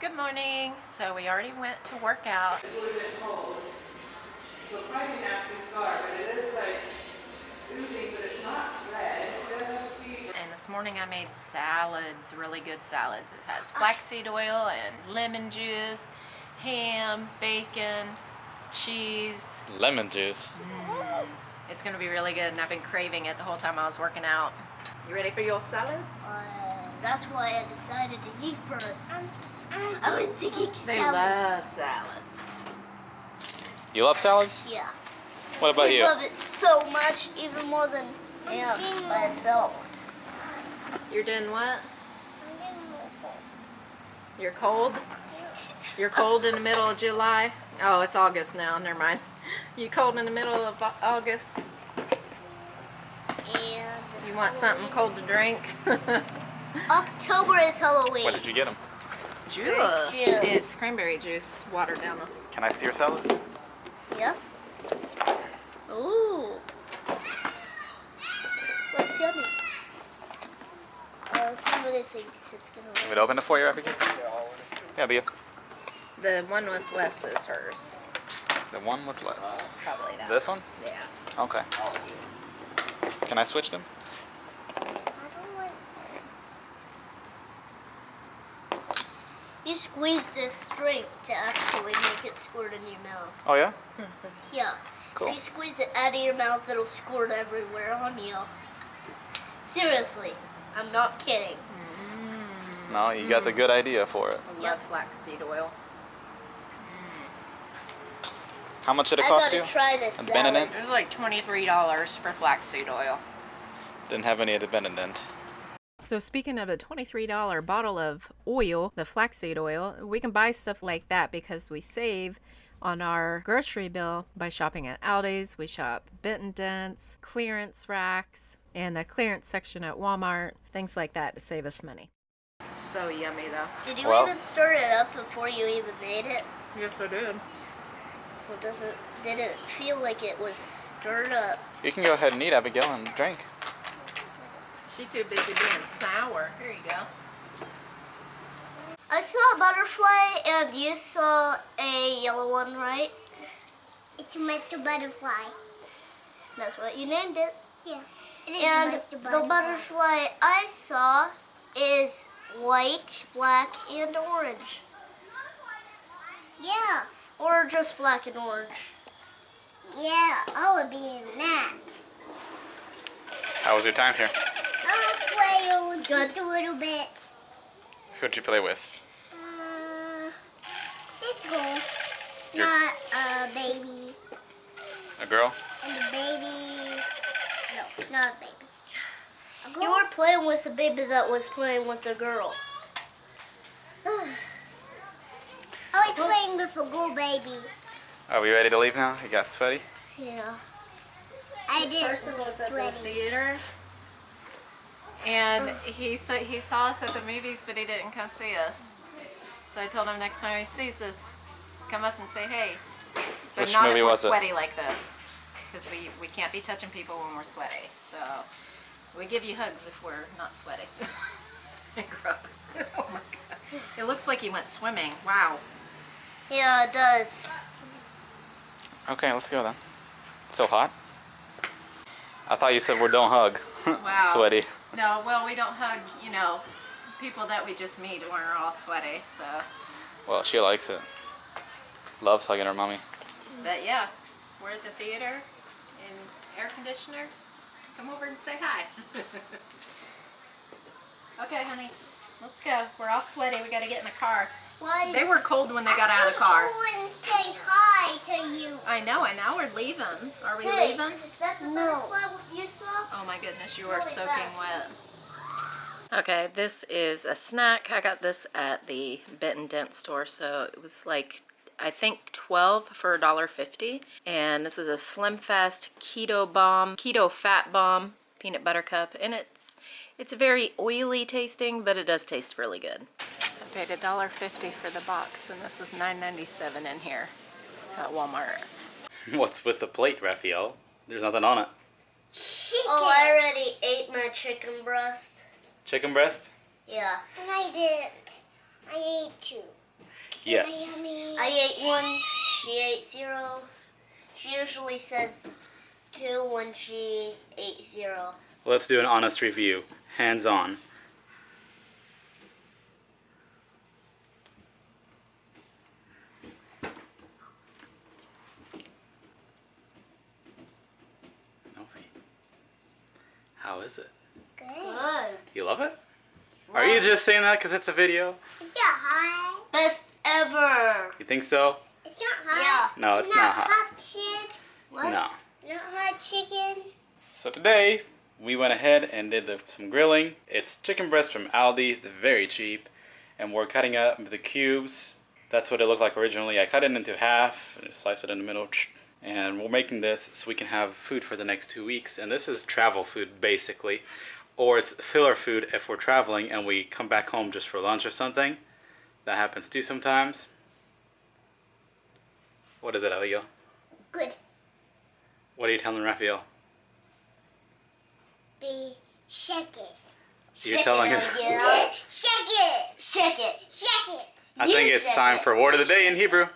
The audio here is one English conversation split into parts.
Good morning. So we already went to work out. It's a little bit cold. So it might be a nasty scar, but it is like oozing, but it's not red. And this morning I made salads, really good salads. It has flaxseed oil and lemon juice, ham, bacon, cheese. Lemon juice. It's gonna be really good, and I've been craving it the whole time I was working out. You ready for your salads? That's why I decided to eat first. I was thinking They salad. love salads. You love salads? Yeah. What about I you? love it so much, even more than ham by itself. You're doing what? You're cold? You're cold in the middle of July? Oh, it's August now. Never mind. You cold in the middle of August? And You want something cold to drink? October is Halloween. What did you get them? Juice. Juice. It's cranberry juice watered down. Can I see your salad? Yeah. Ooh. Looks yummy. Somebody thinks it's gonna Can we open it for you, Abigail? Yeah, Abigail. The one with less is hers. The one with less. Probably that. This one? Yeah. Okay. Can I switch them? You squeeze this string to actually make it squirt in your mouth. Oh, yeah? Yeah. Cool. If you squeeze it out of your mouth, it'll squirt everywhere on you. Seriously, I'm not kidding. No, you got the good idea for it. I love flaxseed oil. How much did it I cost gotta you? try this And salad. Benedict? It was like $23 for flaxseed oil. Didn't have any of the Benedict. So speaking of a $23 bottle of oil, the flaxseed oil, we can buy stuff like that because we save on our grocery bill by shopping at Aldi's. We shop Benton Dents, clearance racks, and the clearance section at Walmart, things like that to save us money. So yummy though. Did you Well- even stir it up before you even made it? Yes, I did. Well, didn't feel like it was stirred up. You can go ahead and eat, Abigail, and drink. She's too busy being sour. Here you go. I saw a butterfly and you saw a yellow one, right? It's a Mr. Butterfly. That's what you named it. Yeah. It is And a Mr. the butterfly I saw is white, black, and orange. Yeah. Or just black and orange. Yeah, I would be in that. How was your time here? I'll play with Good. just a little bit. Who'd you play with? This girl. Your- Not a baby. A girl? And a baby. No, not a baby. A girl. You were playing with a baby that was playing with a girl. I was playing with a girl baby. Are we ready to leave now? You got sweaty? Yeah. I did Person was get at the sweaty. theater, and he saw us at the movies, but he didn't come see us. So I told him next time he sees us, come up and say hey. But Which not movie if we're was it? sweaty like this, because we can't be touching people when we're sweaty. So we give you hugs if we're not sweaty. Gross. Oh my god. It looks like he went swimming. Wow. Yeah, it does. Okay, let's go then. It's so hot. I thought you said we don't hug. Wow. Sweaty. No, well, we don't hug, people that we just meet when we're all sweaty, so. Well, she likes it. Loves hugging her mommy. But yeah, we're at the theater in air conditioner. Come over and say hi. Okay, honey, let's go. We're all sweaty. We got to get in the car. Why? They were cold when they got out of the car. I wouldn't say hi to you. I know, and now we're leaving. Are we Hey, leaving? is that the No. butterfly you saw? Oh my goodness, you are Really soaking bad. wet. Okay, this is a snack. I got this at the Benton Dent store, so it was like, I think 12 for $1.50. And this is a Slim Fast Keto Fat Bomb peanut butter cup, and it's very oily tasting, but it does taste really good. I paid $1.50 for the box, and this is $9.97 in here at Walmart. What's with the plate, Rafael? There's nothing on it. Chicken. Oh, I already ate my chicken breast. Chicken breast? Yeah. And I didn't. I need to. Yes. Yummy. I ate 1. She ate 0. She usually says 2 when she ate 0. Let's do an honest review. Hands on. How is it? Good. Good. You love it? Are you just saying that because it's a video? It's not hot. Best ever. You think so? It's not hot. No, it's not hot. Hot chips. What? No. Not hot chicken. So today, we went ahead and did some grilling. It's chicken breast from Aldi. It's very cheap. And we're cutting up the cubes. That's what it looked like originally. I cut it into half and sliced it in the middle. And we're making this so we can have food for the next 2 weeks. And this is travel food, basically. Or it's filler food if we're traveling and we come back home just for lunch or something. That happens too sometimes. What is it, Abigail? Good. What are you telling Rafael? Be shake it. You're telling him. Yeah. Shake it. Shake it. Shake it. I You think it's said time it. for word of the day in Hebrew.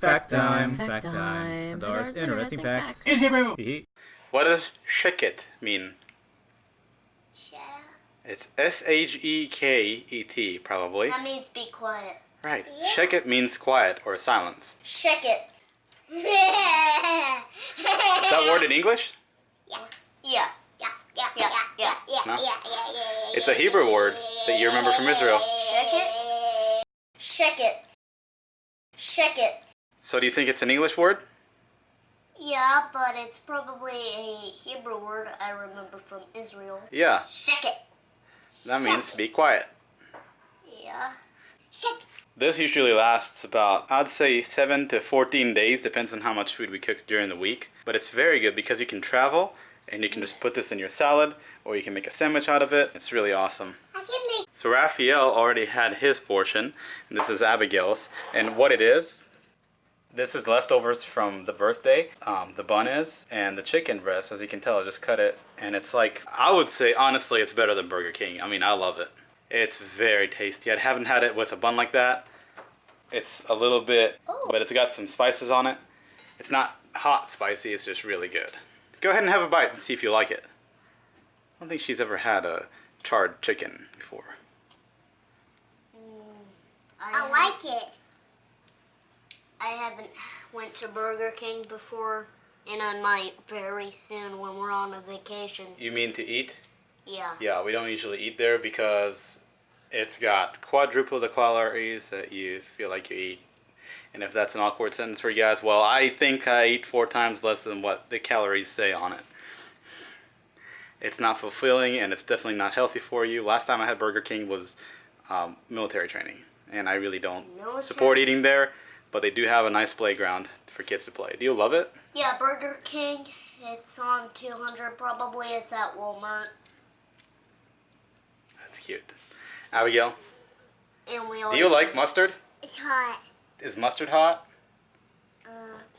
Fact time. Fact time. Hadar's interesting facts. In Hebrew. What does sheket mean? Shut up. It's S-H-E-K-E-T, probably. That means be quiet. Right. Yeah. Sheket means quiet or silence. Shake it. Is that word in English? Yeah. Yeah. No? It's a Hebrew word that you remember from Israel. Shake it. Shake it. Shake it. So do you think it's an English word? Yeah, but it's probably a Hebrew word I remember from Israel. Yeah. Shake it. That means be quiet. Yeah. Shake. This usually lasts about, I'd say 7 to 14 days, depends on how much food we cook during the week. But it's very good because you can travel and you can just put this in your salad or you can make a sandwich out of it. It's really awesome. I can make. So Raphael already had his portion, and this is Abigail's. And what it is, this is leftovers from the birthday, the bun is, and the chicken breast, as you can tell, I just cut it. And it's like, I would say, honestly, it's better than Burger King. I mean, I love it. It's very tasty. I haven't had it with a bun like that. It's a little bit, but it's got some spices on it. It's not hot spicy, it's just really good. Go ahead and have a bite and see if you like it. I don't think she's ever had a charred chicken before. I like it. I haven't went to Burger King before, and I might very soon when we're on a vacation. You mean to eat? Yeah. Yeah, we don't usually eat there because it's got quadruple the calories that you feel like you eat. And if that's an awkward sentence for you guys, well, I think I eat 4 times less than what the calories say on it. It's not fulfilling and it's definitely not healthy for you. Last time I had Burger King was military training. And I really don't support eating there, but they do have a nice playground for kids to play. Do you love it? Yeah, Burger King, it's on 200 probably. It's at Walmart. That's cute. Abigail, And we do always you like mustard? It's hot. Is mustard hot?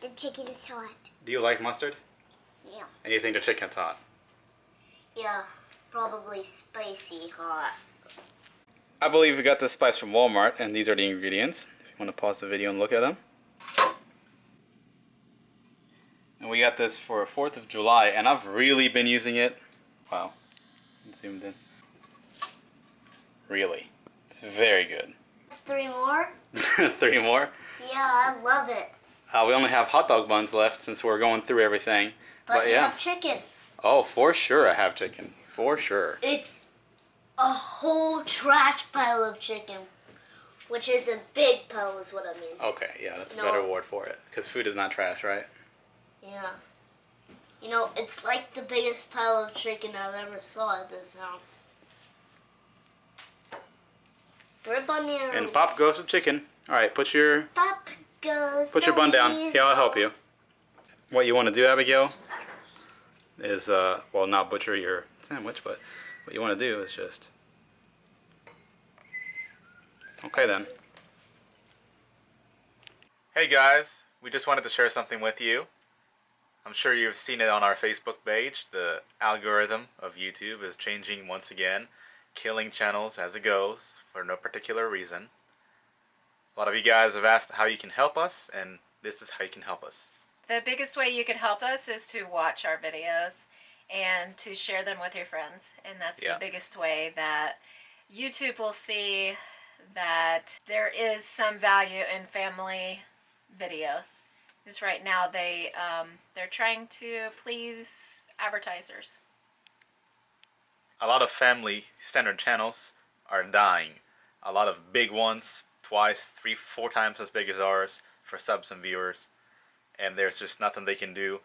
The chicken is hot. Do you like mustard? Yeah. And you think the chicken's hot? Yeah, probably spicy hot. I believe we got this spice from Walmart, and these are the ingredients. If you want to pause the video and look at them. And we got this for 4th of July, and I've really been using it. Wow. Zoomed in. Really. It's very good. 3 more? 3 more. Yeah, I love it. We only have hot dog buns left since we're going through everything. But you yeah. have chicken. Oh, for sure I have chicken. For sure. It's a whole trash pile of chicken. Which is a big pile is what I mean. Okay, yeah, that's a No. better word for it. Because food is not trash, right? Yeah. You know, it's like the biggest pile of chicken I've ever saw at this house. Rip on your... And pop goes with chicken. Alright, put your Pop goes Put your the bun down. Here, I'll help weasel. you. What you want to do, Abigail, is, well, not butcher your sandwich, but what you want to do is just... Okay, then. Hey, guys. We just wanted to share something with you. I'm sure you've seen it on our Facebook page. The algorithm of YouTube is changing once again, killing channels as it goes for no particular reason. A lot of you guys have asked how you can help us, and this is how you can help us. The biggest way you could help us is to watch our videos and to share them with your friends. And that's the biggest way that YouTube will see that there is some value in family videos. Because right now they're trying to please advertisers. A lot of family-centered channels are dying. A lot of big ones, twice, 3, 4 times as big as ours for subs and viewers. And there's just nothing they can do.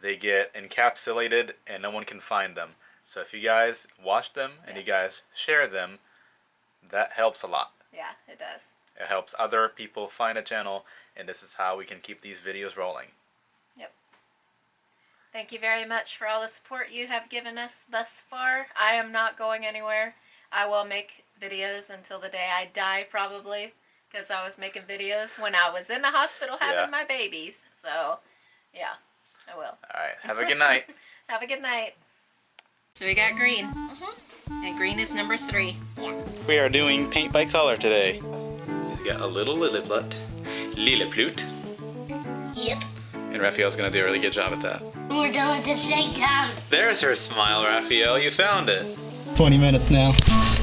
They get encapsulated and no one can find them. So if you guys watch them and you guys share them, that helps a lot. Yeah, it does. It helps other people find a channel, and this is how we can keep these videos rolling. Yep. Thank you very much for all the support you have given us thus far. I am not going anywhere. I will make videos until the day I die, probably, because I was making videos when I was in the hospital having my babies. So, yeah, I will. All right. Have a good night. Have a good night. So we got green. And green is number 3. We are doing paint by color today. He's got a little Lilliput. Yep. And Raphael's going to do a really good job at that. We're done at the same time. There's her smile, Raphael. You found it. 20 minutes now.